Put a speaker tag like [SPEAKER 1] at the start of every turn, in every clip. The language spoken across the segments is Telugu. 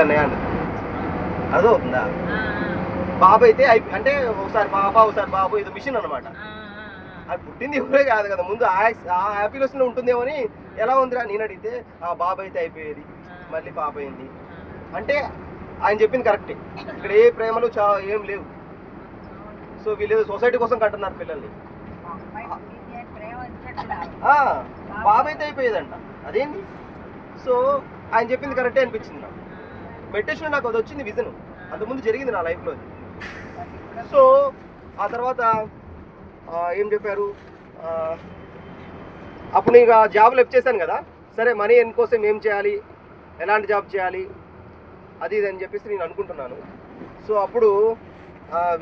[SPEAKER 1] అన్నయ్య అంట. అదవుతుందా? బాబు అయితే అంటే ఒకసారి బాబా ఒకసారి బాబు ఇది మిషన్ అనమాట. అది పుట్టింది ఇప్పుడే కాదు కదా, ముందు ఆ హ్యాపీనెస్లో ఉంటుందేమో అని. ఎలా ఉందిరా నేను అడిగితే, ఆ బాబు అయితే అయిపోయేది, మళ్ళీ పాప అయింది అంటే ఆయన చెప్పింది కరెక్టే. ఇక్కడ ఏ ప్రేమలు ఏం లేవు. సో వీళ్ళు సొసైటీ కోసం కంటున్నారు పిల్లల్ని. బాబు అయితే అయిపోయేదంట, అదేంటి? సో ఆయన చెప్పింది కరెక్టే అనిపించింది నాకు. మెడిటేషన్ నాకు అది వచ్చింది విజన్, అంతకుముందు జరిగింది నా లైఫ్లో. సో ఆ తర్వాత ఏం చెప్పారు, అప్పుడు నేను జాబ్ లెఫ్ట్ చేశాను కదా, సరే మనీ ఎన్ కోసం ఏం చేయాలి, ఎలాంటి జాబ్ చేయాలి అది ఇది అని చెప్పేసి నేను అనుకుంటున్నాను. సో అప్పుడు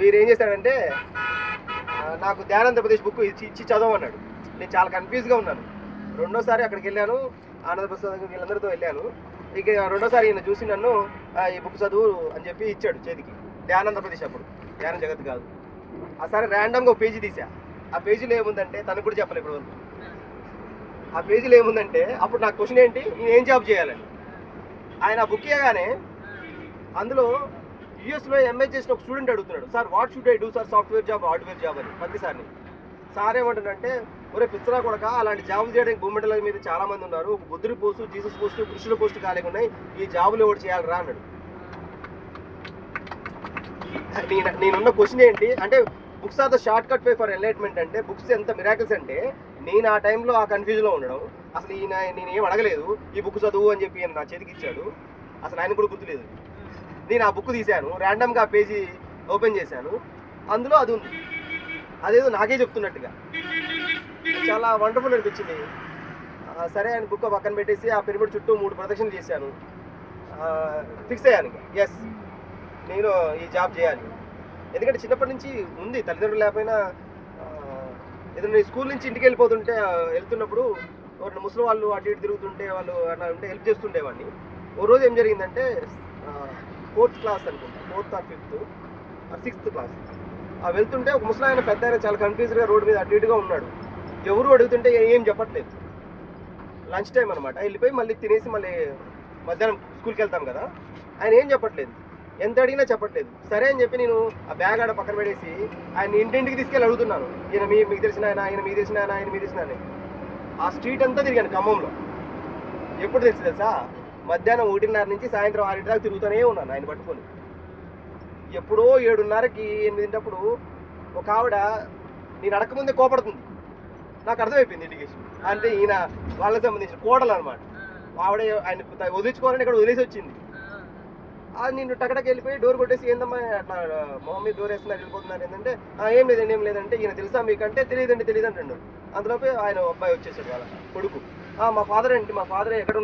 [SPEAKER 1] వీరు ఏం చేశాడంటే నాకు ధ్యానాంధ్రప్రదేశ్ బుక్ ఇచ్చి చదవమన్నాడు. నేను చాలా కన్ఫ్యూజ్గా ఉన్నాను. రెండోసారి అక్కడికి వెళ్ళాను, ఆనందప్రసాద్ వీళ్ళందరితో వెళ్ళాను. ఇక రెండోసారి ఈయన చూసి నన్ను ఈ బుక్ చదువు అని చెప్పి ఇచ్చాడు చేతికి. ధ్యానాంధ్రప్రదేశ్, అప్పుడు ధ్యాన జగత్ కాదు. సరే ర్యాండమ్గా ఒక పేజీ తీసా. ఆ పేజీలో ఏముందంటే, తనకు కూడా చెప్పలేదు ఇప్పుడు వరకు. ఆ పేజీలో ఏముందంటే, అప్పుడు నాకు క్వశ్చన్ ఏంటి, నేను ఏం జాబ్ చేయాలని. ఆయన ఆ బుక్ ఇవ్వగానే అందులో యూఎస్లో ఎంఏ చేసిన ఒక స్టూడెంట్ అడుగుతున్నాడు, sir what should I do sir, software job hardware job అని ప్రతిసారి. సార్ ఏమంటాడంటే, ఒరే పిచ్చరా కొడక, అలాంటి జాబులు చేయడానికి భూమిండల మీద చాలా మంది ఉన్నారు, ఒక బుద్ధుడి పోస్టు, జీసస్ పోస్టు, కృష్ణుడి పోస్టు ఖాళీగా ఉన్నాయి, ఈ జాబులు ఎవరు చేయాలరా అన్నాడు. నేనున్న క్వశ్చన్ ఏంటి అంటే, books are the short cut way for enlightenment అంటే, బుక్స్ ఎంత మిరాకిల్స్ అంటే, నేను ఆ టైంలో ఆ కన్ఫ్యూజన్లో ఉండడం, అసలు నేను ఏం అడగలేదు, ఈ బుక్ చదువు అని చెప్పి నా చేతికి ఇచ్చాడు. అసలు ఆయన కూడా గుర్తులేదు. నేను ఆ బుక్ తీశాను, ర్యాండమ్గా ఆ పేజీ ఓపెన్ చేశాను, అందులో అది ఉంది. అదేదో నాకే చెప్తున్నట్టుగా చాలా వండర్ఫుల్ అనిపించింది. సరే అని బుక్ పక్కన పెట్టేసి ఆ పిరమిడ్ చుట్టూ 3 ప్రదక్షిణలు చేశాను. ఫిక్స్ అయ్యాను, ఎస్ నేను ఈ జాబ్ చేయాలి. ఎందుకంటే చిన్నప్పటి నుంచి ఉంది, తల్లిదండ్రులు లేకపోయినా ఏదైనా స్కూల్ నుంచి ఇంటికి వెళ్తున్నప్పుడు ఎవరైనా ముసలి వాళ్ళు అటు ఇటు తిరుగుతుంటే వాళ్ళు అలా ఉంటే హెల్ప్ చేస్తుండేవాడిని. ఓ రోజు ఏం జరిగిందంటే, 4th క్లాస్ అనుకుంటా, 4th or 5th or 6th class వెళ్తుంటే ఒక ముసలి ఆయన పెద్ద ఆయన చాలా కన్ఫ్యూజ్గా రోడ్డు మీద అటు ఇటుగా ఉన్నాడు. ఎవరు అడుగుతుంటే ఏం చెప్పట్లేదు. లంచ్ టైం అనమాట, వెళ్ళిపోయి మళ్ళీ తినేసి మళ్ళీ మధ్యాహ్నం స్కూల్కి వెళ్తాం కదా, ఆయన ఏం చెప్పట్లేదు, ఎంత అడిగినా చెప్పట్లేదు. సరే అని చెప్పి నేను ఆ బ్యాగ్ ఆడ పక్కన పెడేసి ఆయన ఇంటింటికి తీసుకెళ్ళి అడుగుతున్నాను, ఈయన మీకు తెలిసిన ఆయన, ఆయన మీకు తెలిసిన ఆయన, ఆయన మీకు తెలిసిన ఆయన. ఆ స్ట్రీట్ అంతా తిరిగాను ఖమ్మంలో. ఎప్పుడు తెలుసా, మధ్యాహ్నం 1:30 నుంచి సాయంత్రం 6 దాకా తిరుగుతూనే ఉన్నాను ఆయన పట్టుకొని. ఎప్పుడో 7:30కి 8 ఒక ఆవిడ నేను అడగకముందే కోపడుతుంది. నాకు అర్థమైపోయింది ఇండికేషన్ అంటే ఈయన వాళ్ళకి సంబంధించిన కోడలు అనమాట. ఆవిడ ఆయన వదిలించుకోవాలని ఇక్కడ వదిలేసి వచ్చింది. నేను టకటకి వెళ్ళిపోయి డోర్ కొట్టేసి, ఏందమ్మా అట్లా మా మమ్మీ డోర్ వేస్తున్నారు వెళ్ళిపోతున్నారు ఏంటంటే, ఏం లేదంటే, ఈయన తెలుసా మీకంటే తెలియదు అంటాడు. అందులోపే ఆయన అబ్బాయి వచ్చేసాడు, వాళ్ళ కొడుకు. మా ఫాదర్ ఏంటి, మా ఫాదర్ ఎక్కడ